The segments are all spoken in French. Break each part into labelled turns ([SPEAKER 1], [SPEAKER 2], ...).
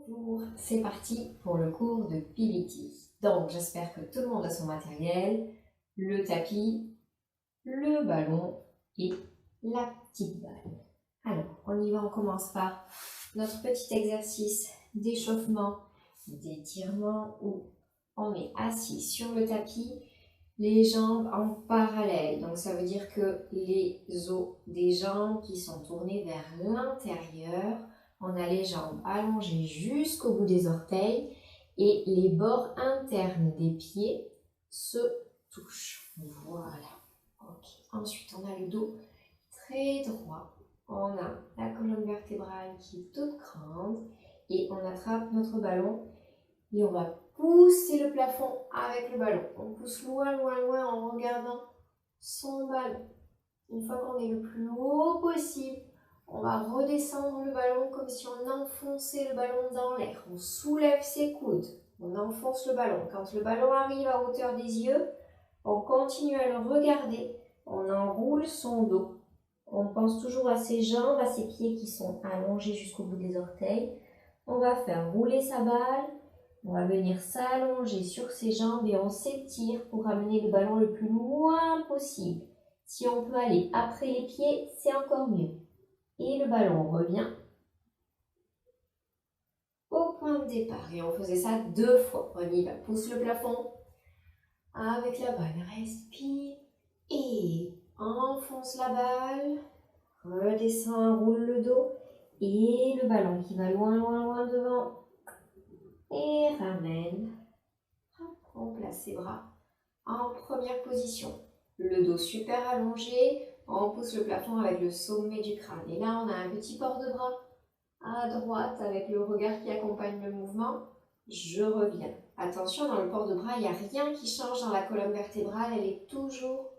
[SPEAKER 1] Bonjour, c'est parti pour le cours de PBT. Donc, j'espère que tout le monde a son matériel, le tapis, le ballon et la petite balle. Alors, on y va, on commence par notre petit exercice d'échauffement, d'étirement où on est assis sur le tapis, les jambes en parallèle. Donc, ça veut dire que les os des jambes qui sont tournés vers l'intérieur. On a les jambes allongées jusqu'au bout des orteils et les bords internes des pieds se touchent. Voilà. Ok. Ensuite, on a le dos très droit. On a la colonne vertébrale qui est toute grande et on attrape notre ballon et on va pousser le plafond avec le ballon. On pousse loin, loin, loin en regardant son ballon. Une fois qu'on est le plus haut possible, on va redescendre le ballon comme si on enfonçait le ballon dans l'air. On soulève ses coudes, on enfonce le ballon. Quand le ballon arrive à hauteur des yeux, on continue à le regarder. On enroule son dos. On pense toujours à ses jambes, à ses pieds qui sont allongés jusqu'au bout des orteils. On va faire rouler sa balle. On va venir s'allonger sur ses jambes et on s'étire pour amener le ballon le plus loin possible. Si on peut aller après les pieds, c'est encore mieux. Et le ballon revient au point de départ. Et on faisait ça 2 fois. On y va, pousse le plafond avec la balle, respire et enfonce la balle, redescend, roule le dos et le ballon qui va loin, loin, loin devant et ramène. On place ses bras en première position. Le dos super allongé, on pousse le plafond avec le sommet du crâne. Et là, on a un petit port de bras à droite avec le regard qui accompagne le mouvement. Je reviens. Attention, dans le port de bras, il n'y a rien qui change dans la colonne vertébrale. Elle est toujours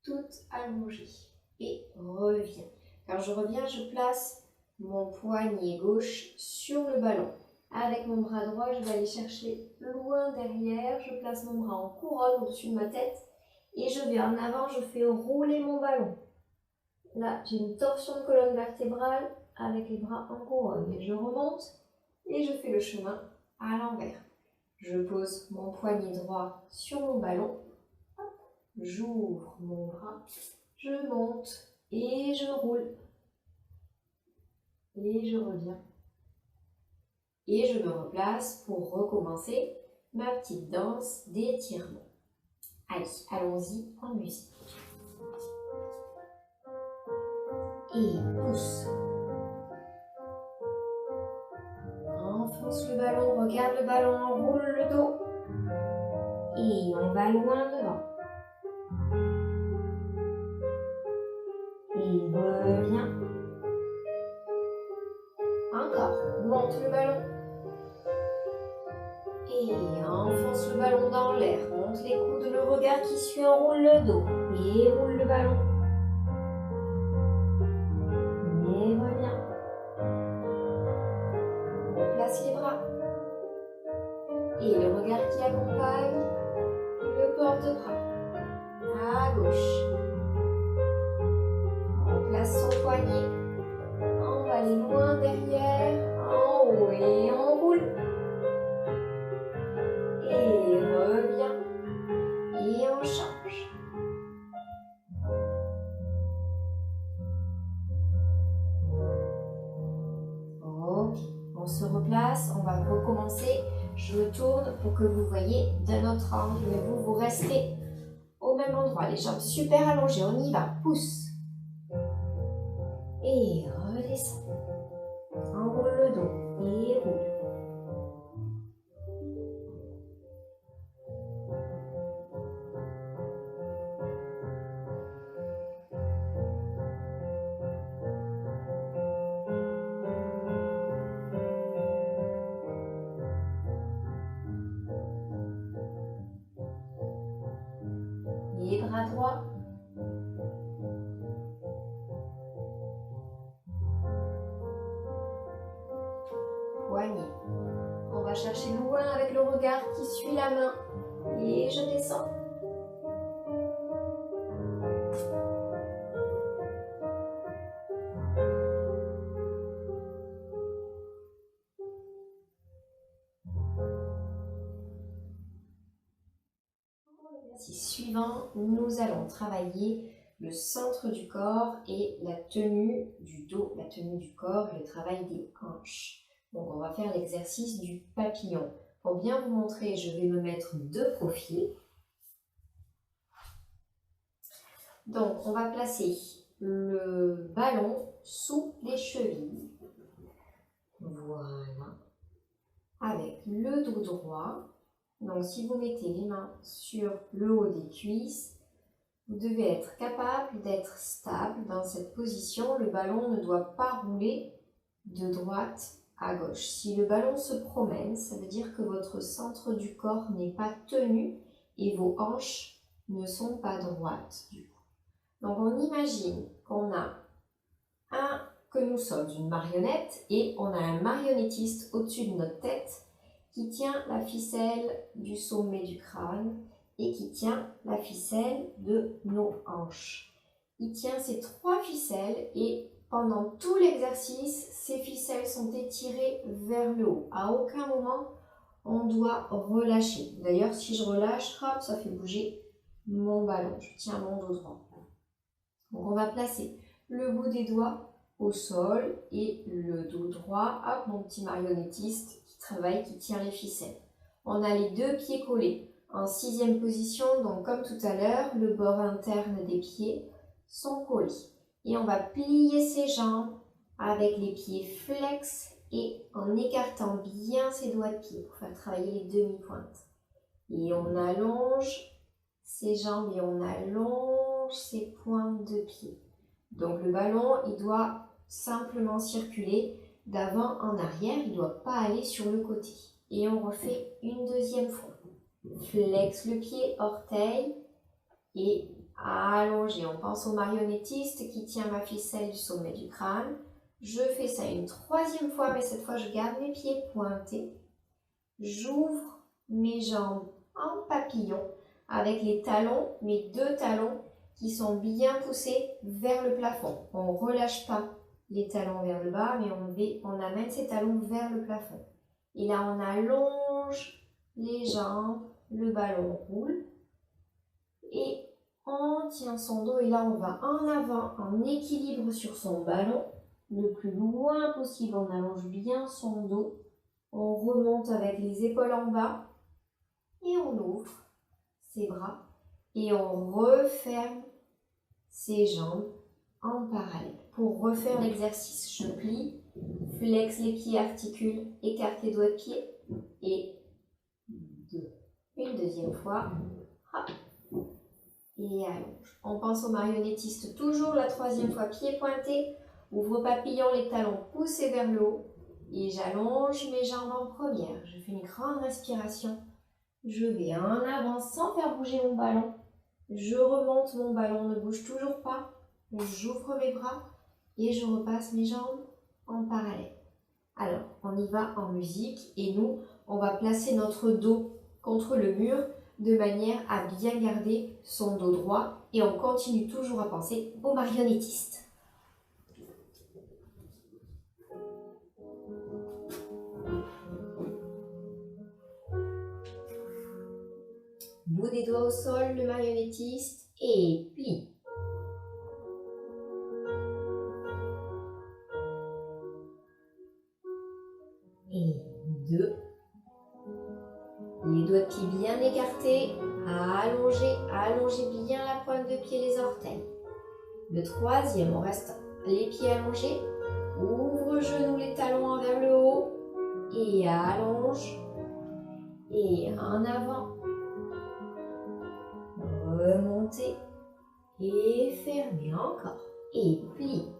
[SPEAKER 1] toute allongée. Et reviens. Quand je reviens, je place mon poignet gauche sur le ballon. Avec mon bras droit, je vais aller chercher loin derrière. Je place mon bras en couronne au-dessus de ma tête. Et je vais en avant, je fais rouler mon ballon. Là, j'ai une torsion de colonne vertébrale avec les bras en couronne. Et je remonte et je fais le chemin à l'envers. Je pose mon poignet droit sur mon ballon. J'ouvre mon bras, je monte et je roule. Et je reviens. Et je me replace pour recommencer ma petite danse d'étirement. Allez, allons-y en musique. Et pousse. Enfonce le ballon, regarde le ballon, enroule le dos. Et on va loin devant. Et reviens. Encore, monte le ballon. Et enfonce le ballon dans l'air, monte les coudes, le regard qui suit, enroule le dos. Et roule le ballon. Et reviens. On place les bras. Et le regard qui accompagne, le port de bras. À gauche. On place son poignet. On va aller loin derrière, en haut et on roule. Et revient. Et on change. Ok, on se replace, on va recommencer. Je me tourne pour que vous voyez d'un autre angle, mais vous restez au même endroit. Les jambes super allongées, on y va, pousse. Et redescend. Enroule le dos et roule. Les bras droits. Poignet. On va chercher loin avec le regard qui suit la main. Et je descends. suivant, nous allons travailler le centre du corps et la tenue du dos, la tenue du corps et le travail des hanches. Donc on va faire l'exercice du papillon. Pour bien vous montrer, je vais me mettre de profil. Donc on va placer le ballon sous les chevilles. Voilà. Avec le dos droit. Donc si vous mettez les mains sur le haut des cuisses, vous devez être capable d'être stable dans cette position. Le ballon ne doit pas rouler de droite à gauche. Si le ballon se promène, ça veut dire que votre centre du corps n'est pas tenu et vos hanches ne sont pas droites du coup. Donc on imagine que nous sommes une marionnette et on a un marionnettiste au-dessus de notre tête qui tient la ficelle du sommet du crâne et qui tient la ficelle de nos hanches. Il tient ces 3 ficelles et pendant tout l'exercice, ces ficelles sont étirées vers le haut. À aucun moment, on doit relâcher. D'ailleurs, si je relâche, hop, ça fait bouger mon ballon. Je tiens mon dos droit. Donc, on va placer le bout des doigts au sol et le dos droit. Hop, mon petit marionnettiste qui travaille, qui tient les ficelles. On a les 2 pieds collés en 6e position. Donc, comme tout à l'heure, le bord interne des pieds sont collés. Et on va plier ses jambes avec les pieds flex et en écartant bien ses doigts de pied pour faire travailler les demi-pointes. Et on allonge ses jambes et on allonge ses pointes de pied. Donc le ballon, il doit simplement circuler d'avant en arrière, il ne doit pas aller sur le côté. Et on refait une 2e fois. Flex le pied, orteil et allongé. On pense au marionnettiste qui tient ma ficelle du sommet du crâne. Je fais ça une 3e fois, mais cette fois je garde mes pieds pointés. J'ouvre mes jambes en papillon avec les talons, mes 2 talons qui sont bien poussés vers le plafond. On ne relâche pas les talons vers le bas, mais on amène ces talons vers le plafond. Et là, on allonge les jambes, le ballon roule et on tient son dos et là on va en avant en équilibre sur son ballon le plus loin possible. On allonge bien son dos, on remonte avec les épaules en bas et on ouvre ses bras et on referme ses jambes en parallèle. Pour refaire l'exercice, je plie, flex les pieds, articule, écarte les doigts de pied et une 2e fois. Hop. Et allonge. On pense au marionnettiste toujours la 3e fois, pied pointé, ouvre papillon, les talons poussés vers le haut et j'allonge mes jambes en première. Je fais une grande respiration. Je vais en avant sans faire bouger mon ballon. Je remonte, mon ballon ne bouge toujours pas. J'ouvre mes bras et je repasse mes jambes en parallèle. Alors, on y va en musique et nous, on va placer notre dos contre le mur de manière à bien garder son dos droit et on continue toujours à penser au marionnettiste. Bout des doigts au sol, le marionnettiste et plie. Et 2. Les doigts de pied bien écartés, allongez bien la pointe de pied, les orteils. Le 3e, on reste les pieds allongés, ouvre genoux, les talons vers le haut et allonge. Et en avant, remontez et fermez encore et plie.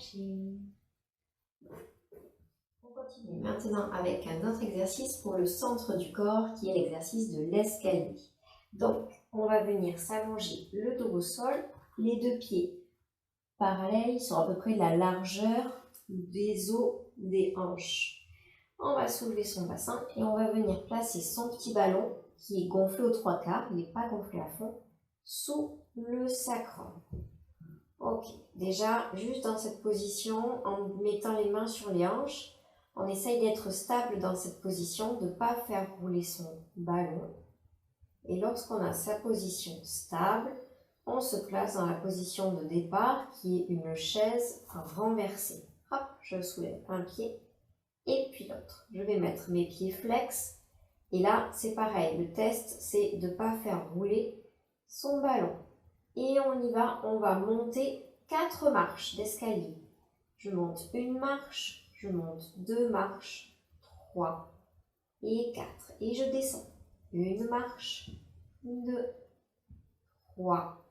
[SPEAKER 1] relâcher. On continue maintenant avec un autre exercice pour le centre du corps qui est l'exercice de l'escalier. Donc, on va venir s'allonger le dos au sol, les deux pieds parallèles, ils sont à peu près de la largeur des os des hanches. On va soulever son bassin et on va venir placer son petit ballon qui est gonflé aux 3/4, il n'est pas gonflé à fond, sous le sacrum. Ok, déjà, juste dans cette position, en mettant les mains sur les hanches, on essaye d'être stable dans cette position, de ne pas faire rouler son ballon. Et lorsqu'on a sa position stable, on se place dans la position de départ qui est une chaise renversée. Hop, je soulève un pied et puis l'autre. Je vais mettre mes pieds flex. Et là, c'est pareil, le test, c'est de ne pas faire rouler son ballon. Et on y va, on va monter 4 marches d'escalier. Je monte une marche, je monte 2 marches, 3 et 4. Et je descends. Une marche, 2, 3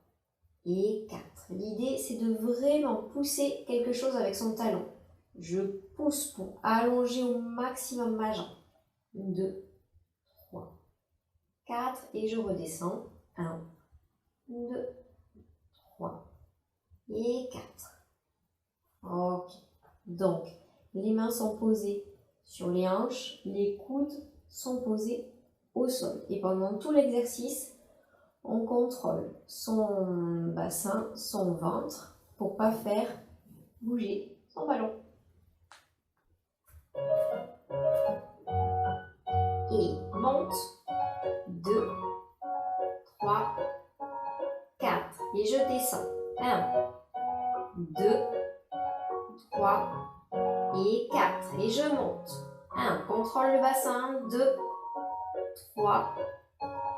[SPEAKER 1] et 4. L'idée, c'est de vraiment pousser quelque chose avec son talon. Je pousse pour allonger au maximum ma jambe. 2, 3, 4 et je redescends. 1, 2, 3 et 4. Ok. Donc, les mains sont posées sur les hanches, les coudes sont posés au sol. Et pendant tout l'exercice, on contrôle son bassin, son ventre, pour ne pas faire bouger son ballon. Et monte, 2, 3, 4. Et je descends. 1, 2, 3 et 4. Et je monte. 1, contrôle le bassin. 2, 3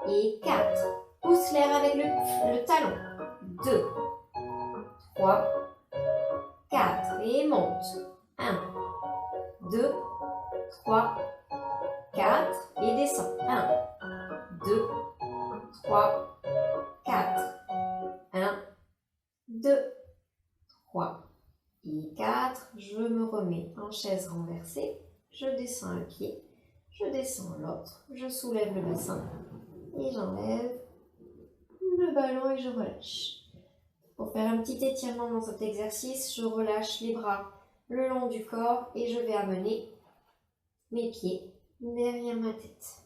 [SPEAKER 1] et 4. Pousse l'air avec le talon. 2, 3, 4. Et monte. 1, 2, 3, 4. Et descend. 1, 2, 3, 4. 1, 2, 3 et 4. Je me remets en chaise renversée. Je descends un pied. Je descends l'autre. Je soulève le bassin. Et j'enlève le ballon et je relâche. Pour faire un petit étirement dans cet exercice, je relâche les bras le long du corps et je vais amener mes pieds derrière ma tête.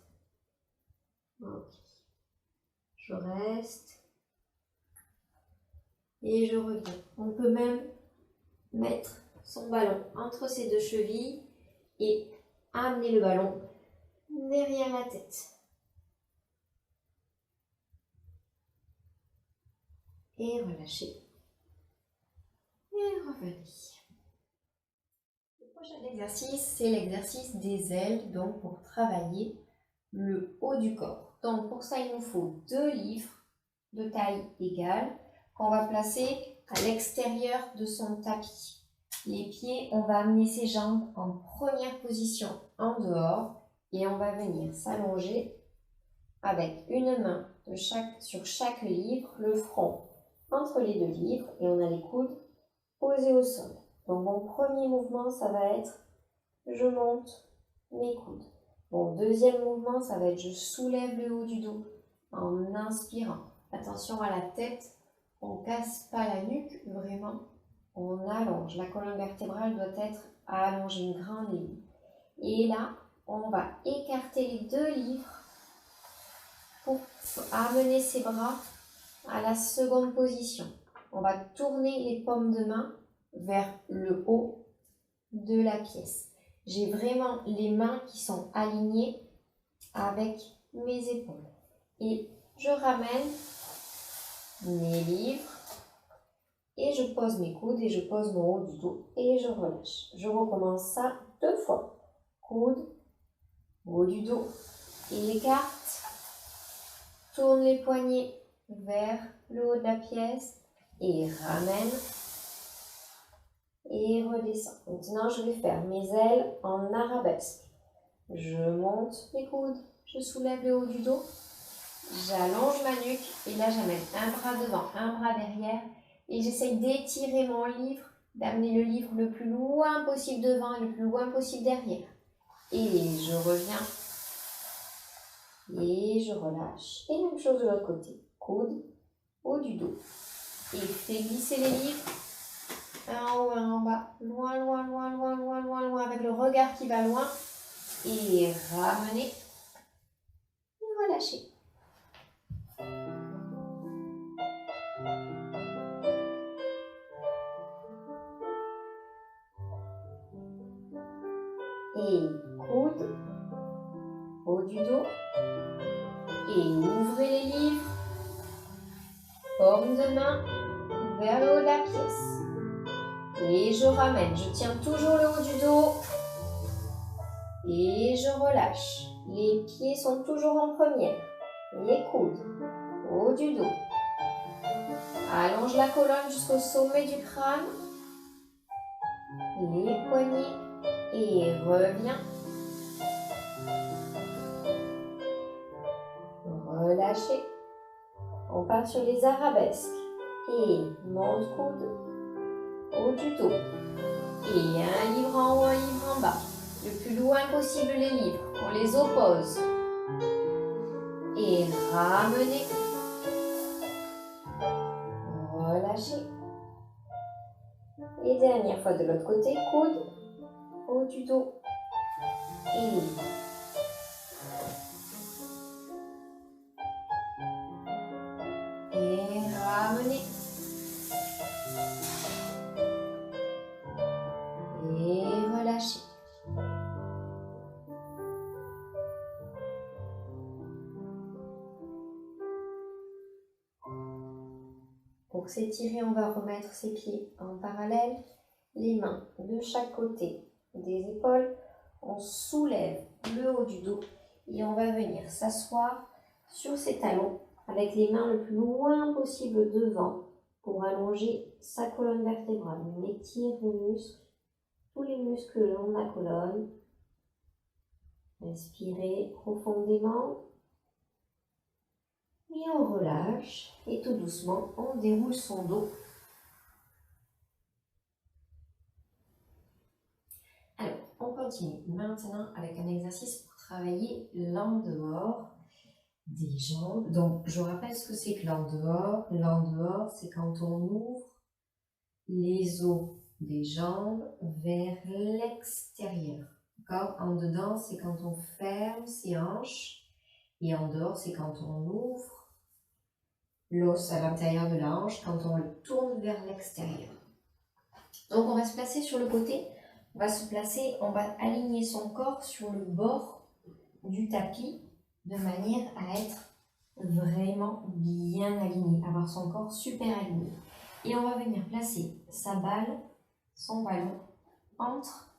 [SPEAKER 1] Ok. Je reste et je reviens. On peut même mettre son ballon entre ses deux chevilles et amener le ballon derrière la tête. Et relâcher. Et revenir. Le prochain exercice, c'est l'exercice des ailes, donc pour travailler le haut du corps. Donc pour ça, il nous faut 2 livres de taille égale qu'on va placer à l'extérieur de son tapis. Les pieds, on va amener ses jambes en première position en dehors et on va venir s'allonger avec une main sur chaque livre, le front entre les 2 livres et on a les coudes posés au sol. Donc mon premier mouvement, ça va être je monte mes coudes. Mon deuxième mouvement, ça va être je soulève le haut du dos en inspirant. Attention à la tête, on ne casse pas la nuque, vraiment, on allonge. La colonne vertébrale doit être allongée, une grande ligne. Et là, on va écarter les 2 livres pour amener ses bras à la seconde position. On va tourner les paumes de main vers le haut de la pièce. J'ai vraiment les mains qui sont alignées avec mes épaules. Et je ramène mes livres et je pose mes coudes et je pose mon haut du dos et je relâche. Je recommence ça 2 fois. Coude, haut du dos, écarte, tourne les poignets vers le haut de la pièce et ramène et redescend. Maintenant, je vais faire mes ailes en arabesque. Je monte mes coudes, je soulève le haut du dos, j'allonge ma nuque et là, j'amène un bras devant, un bras derrière et j'essaye d'étirer mon livre d'amener le livre le plus loin possible devant et le plus loin possible derrière. Et je reviens. Et je relâche. Et même chose de l'autre côté. Coude, haut du dos. Et fais glisser les livres. Un en haut, un en bas. Loin, loin, loin, loin, loin, loin, loin. Avec le regard qui va loin. Et ramener. Et relâcher. Et coude, haut du dos. Et ouvrez les livres. Paume de main vers le haut de la pièce. Et je ramène. Je tiens toujours le haut du dos. Et je relâche. Les pieds sont toujours en première. Les coudes, haut du dos. Allonge la colonne jusqu'au sommet du crâne. Les poignets. Et reviens. Relâchez. On part sur les arabesques. Et monte coude, haut du dos. Et un livre en haut, un livre en bas. Le plus loin possible les livres. On les oppose. Et ramenez. Relâchez. Et dernière fois de l'autre côté, coude, haut du dos. Et ramenez. Et relâchez. Pour s'étirer, on va remettre ses pieds en parallèle, les mains de chaque côté des épaules. On soulève le haut du dos et on va venir s'asseoir sur ses talons avec les mains le plus loin possible devant pour allonger sa colonne vertébrale. On étire les muscles, tous les muscles le long de la colonne. Respirez profondément. Et on relâche et tout doucement, on déroule son dos. Alors, on continue maintenant avec un exercice pour travailler l'en-dehors des jambes. Donc, je rappelle ce que c'est que l'en-dehors. L'en-dehors, c'est quand on ouvre les os des jambes vers l'extérieur. D'accord ? En dedans, c'est quand on ferme ses hanches. Et en dehors, c'est quand on ouvre l'os à l'intérieur de la hanche, quand on le tourne vers l'extérieur. Donc on va se placer sur le côté, on va aligner son corps sur le bord du tapis de manière à être vraiment bien aligné, avoir son corps super aligné. Et on va venir placer sa balle, son ballon, entre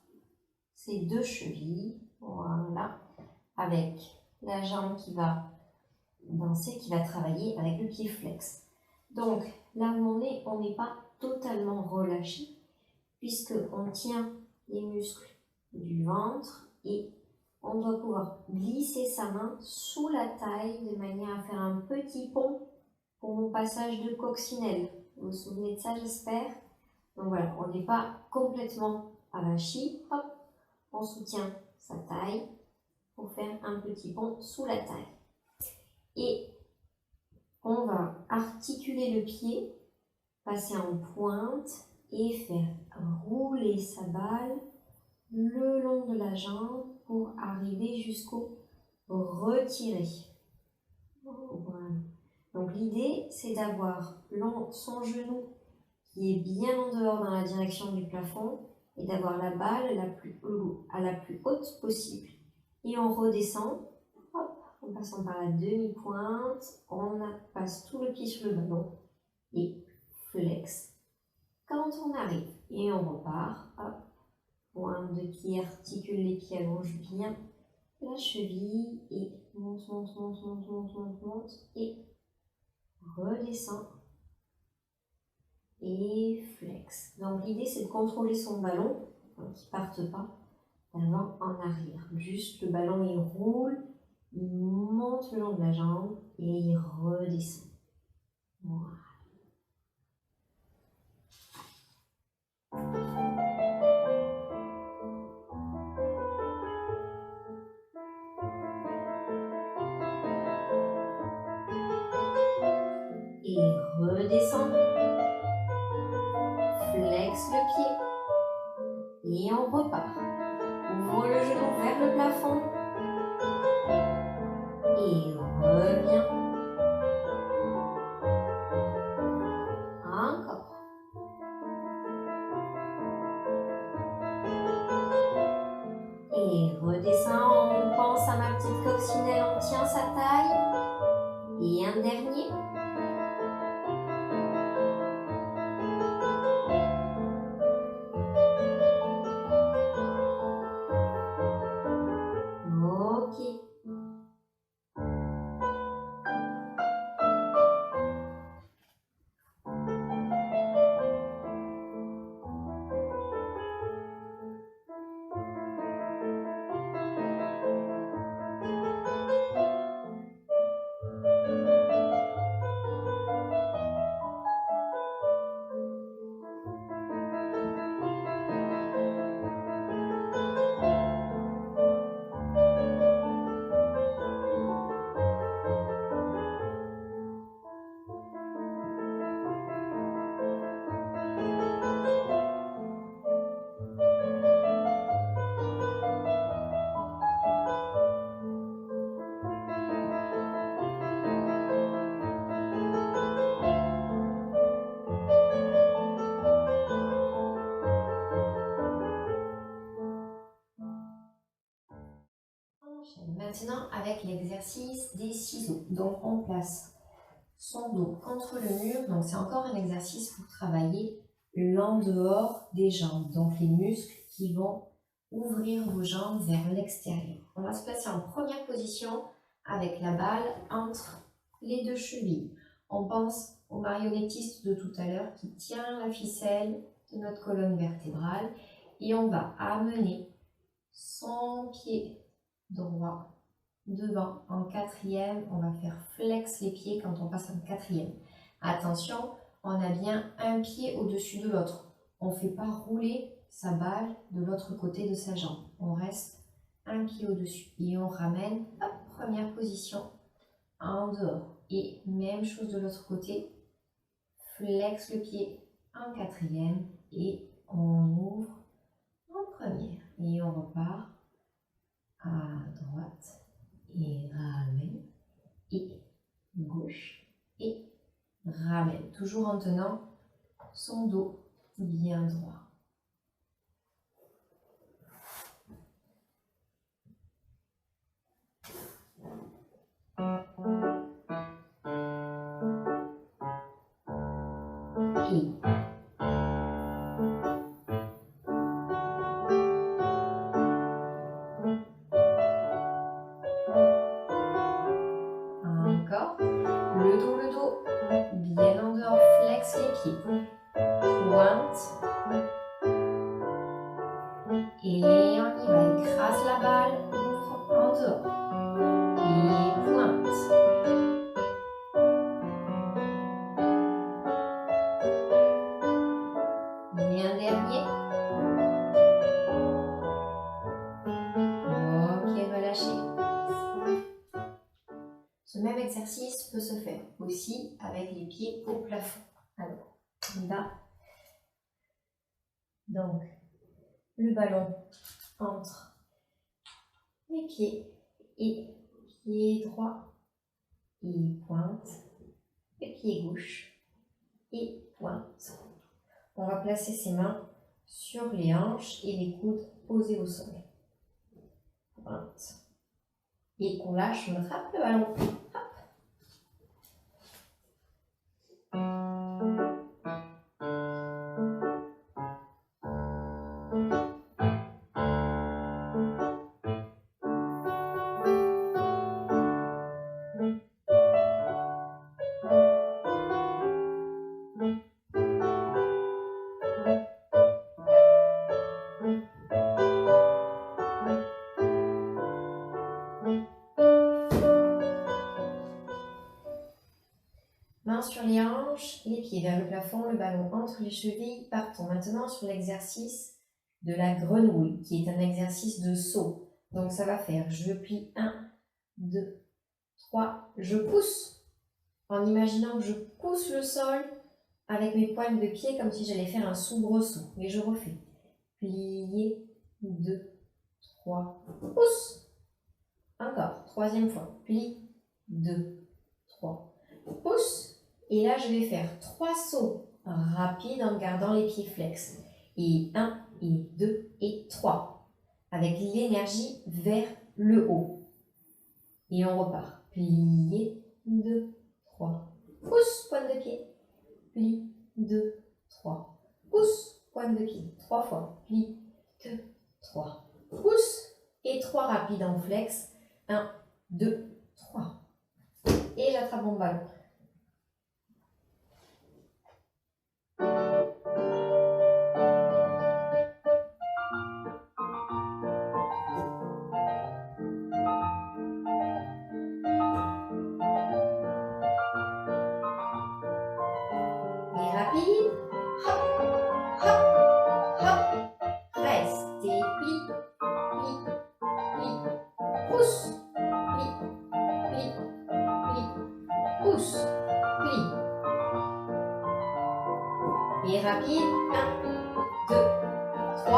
[SPEAKER 1] ses deux chevilles, voilà, avec la jambe qui va danser, qui va travailler avec le pied flex. Donc là où on n'est pas totalement relâché puisque on tient les muscles du ventre et on doit pouvoir glisser sa main sous la taille de manière à faire un petit pont pour mon passage de coccinelle. Vous vous souvenez de ça, j'espère? Donc voilà, on n'est pas complètement avachi. Hop, on soutient sa taille pour faire un petit pont sous la taille. Et on va articuler le pied, passer en pointe et faire rouler sa balle le long de la jambe pour arriver jusqu'au retiré. Voilà. Donc l'idée, c'est d'avoir son genou qui est bien en dehors dans la direction du plafond et d'avoir la balle à la plus haute possible. Et on redescend. En passant par la demi-pointe, on passe tout le pied sur le ballon et flex. Quand on arrive et on repart, hop, pointe de pied, articule les pieds, allonge bien la cheville et monte, monte, monte, monte, monte, monte, monte et redescend et flex. Donc l'idée c'est de contrôler son ballon, donc qu'il ne parte pas d'avant en arrière. Juste le ballon il roule. Il monte le long de la jambe et il redescend. Voilà. redescend, flex le pied et on repart. Ouvre le genou vers le plafond et reviens. Encore. Et redescend, on pense à ma petite coccinelle, on tient sa taille. Et un dernier. Ok. Maintenant avec l'exercice des ciseaux. Donc on place son dos contre le mur. Donc c'est encore un exercice pour travailler l'en-dehors des jambes. Donc les muscles qui vont ouvrir vos jambes vers l'extérieur. On va se placer en première position avec la balle entre les deux chevilles. On pense au marionnettiste de tout à l'heure qui tient la ficelle de notre colonne vertébrale et on va amener son pied droit devant en quatrième. On va faire flex les pieds quand on passe en quatrième. Attention, on a bien un pied au-dessus de l'autre. On ne fait pas rouler sa balle de l'autre côté de sa jambe. On reste un pied au-dessus et on ramène, hop, première position en dehors. Et même chose de l'autre côté, flex le pied en quatrième et on ouvre en première. Et on repart à droite et ramène et gauche et ramène. Toujours en tenant son dos bien droit. Et encore, le dos, bien en dehors, flex les pieds, pointe, et on y va, écrase la balle, ouvre en dehors, et pointe. Et un dernier. Ok, relâchez. Ce même exercice peut se faire aussi avec les pieds au plafond. Alors, on va donc le ballon entre les pieds et pied droit et pointe, et pied gauche et pointe. On va placer ses mains sur les hanches et les coudes posés au sol. Pointe. Et on lâche, on attrape le ballon. Mains sur les hanches, les pieds vers le plafond, le ballon entre les chevilles. Partons maintenant sur l'exercice de la grenouille, qui est un exercice de saut. Donc ça va faire, je plie 1, 2, 3, je pousse, en imaginant que je pousse le sol avec mes pointes de pied comme si j'allais faire un soubresaut. Et je refais. Plier, 2, 3, pousse. Encore, troisième fois. Plie, 2, 3, pousse. Et là, je vais faire 3 sauts rapides en gardant les pieds flex. Et 1, et 2, et 3. Avec l'énergie vers le haut. Et on repart. Plier, 2, 3, pousse, pointe de pied. Plie, 2, 3, pousse, pointe de pied. 3 fois. Plie, 2, 3, pousse. Et 3 rapides en flex. 1, 2, 3. Et j'attrape mon ballon. Et rapide. Hop, hop, hop. Restez. Plie, plie, plie. Pousse, plie, plie, plie. Pousse, plie. Et rapide. 1, 2, 3.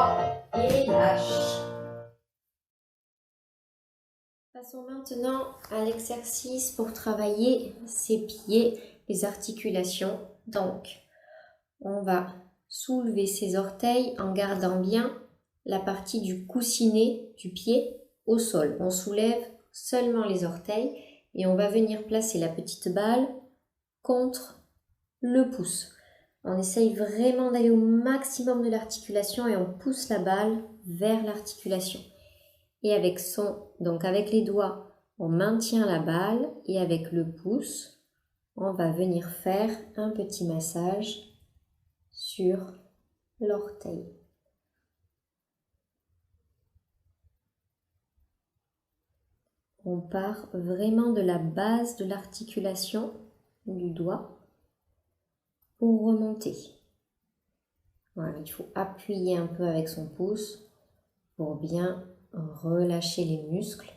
[SPEAKER 1] Et lâche. Passons maintenant à l'exercice pour travailler ses pieds, les articulations. Donc, on va soulever ses orteils en gardant bien la partie du coussinet du pied au sol. On soulève seulement les orteils et on va venir placer la petite balle contre le pouce. On essaye vraiment d'aller au maximum de l'articulation et on pousse la balle vers l'articulation. Et avec avec les doigts, on maintient la balle et avec le pouce, on va venir faire un petit massage sur l'orteil. On part vraiment de la base de l'articulation du doigt pour remonter. Voilà, il faut appuyer un peu avec son pouce pour bien relâcher les muscles.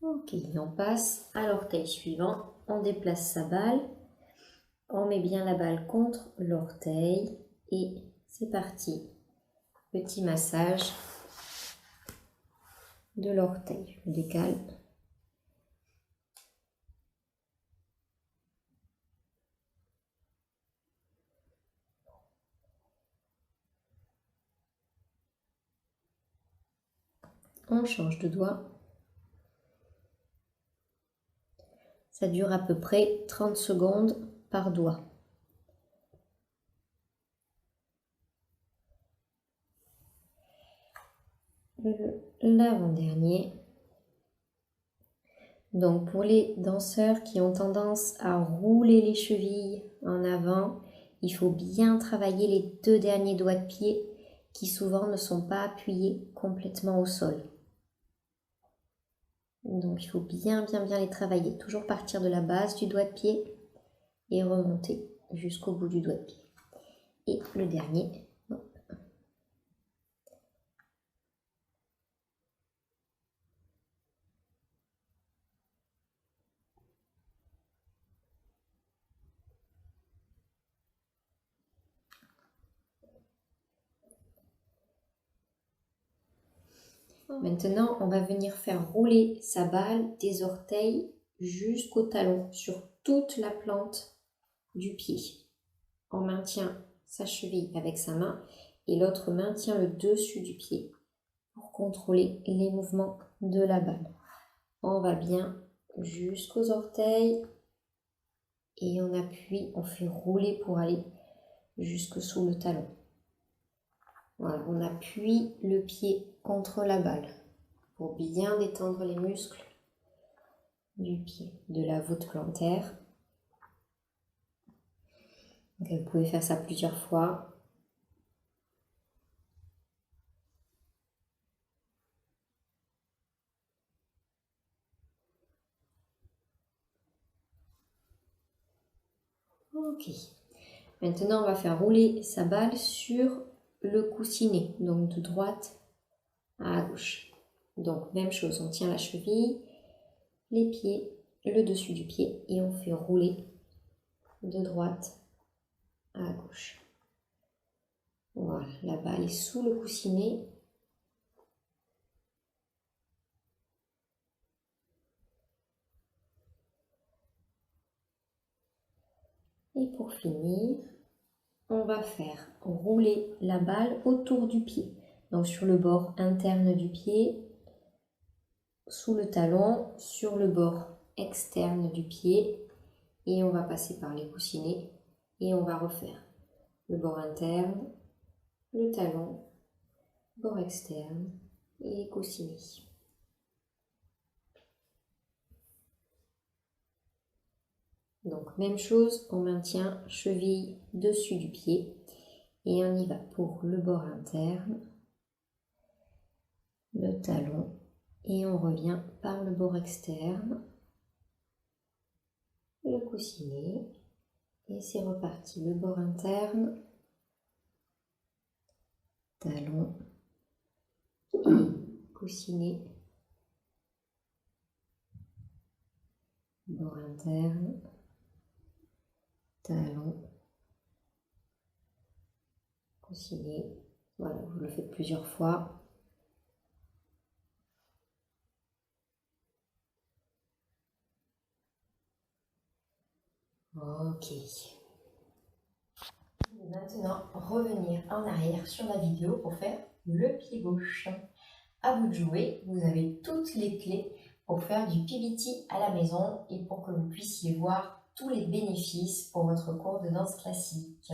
[SPEAKER 1] Ok, on passe à l'orteil suivant. On déplace sa balle. On met bien la balle contre l'orteil et c'est parti. Petit massage de l'orteil. Je décale. On change de doigt. Ça dure à peu près 30 secondes par doigt. L'avant-dernier. Donc pour les danseurs qui ont tendance à rouler les chevilles en avant, il faut bien travailler les 2 derniers doigts de pied qui souvent ne sont pas appuyés complètement au sol. Donc il faut bien les travailler. Toujours partir de la base du doigt de pied et remonter jusqu'au bout du doigt de pied. Et le dernier. Maintenant, on va venir faire rouler sa balle des orteils jusqu'au talon sur toute la plante du pied. On maintient sa cheville avec sa main et l'autre maintient le dessus du pied pour contrôler les mouvements de la balle. On va bien jusqu'aux orteils et on appuie, on fait rouler pour aller jusque sous le talon. Voilà, on appuie le pied contre la balle pour bien détendre les muscles du pied, de la voûte plantaire. Donc, vous pouvez faire ça plusieurs fois. Ok. Maintenant, on va faire rouler sa balle sur le coussinet, donc de droite à gauche. Donc même chose, on tient la cheville, les pieds, le dessus du pied et on fait rouler de droite à gauche. Voilà, la balle est sous le coussinet. Et pour finir, on va faire rouler la balle autour du pied. Donc sur le bord interne du pied, sous le talon, sur le bord externe du pied. Et on va passer par les coussinets et on va refaire le bord interne, le talon, bord externe et les coussinets. Donc même chose, on maintient cheville dessus du pied et on y va pour le bord interne, le talon et on revient par le bord externe, le coussinet et c'est reparti, le bord interne, talon et coussinet, bord interne, talon, coussinet. Voilà, vous le faites plusieurs fois. Ok. Maintenant, revenir en arrière sur la vidéo pour faire le pied gauche. À vous de jouer, vous avez toutes les clés pour faire du PBT à la maison et pour que vous puissiez voir tous les bénéfices pour votre cours de danse classique.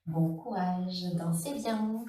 [SPEAKER 1] Bon courage, dansez bien!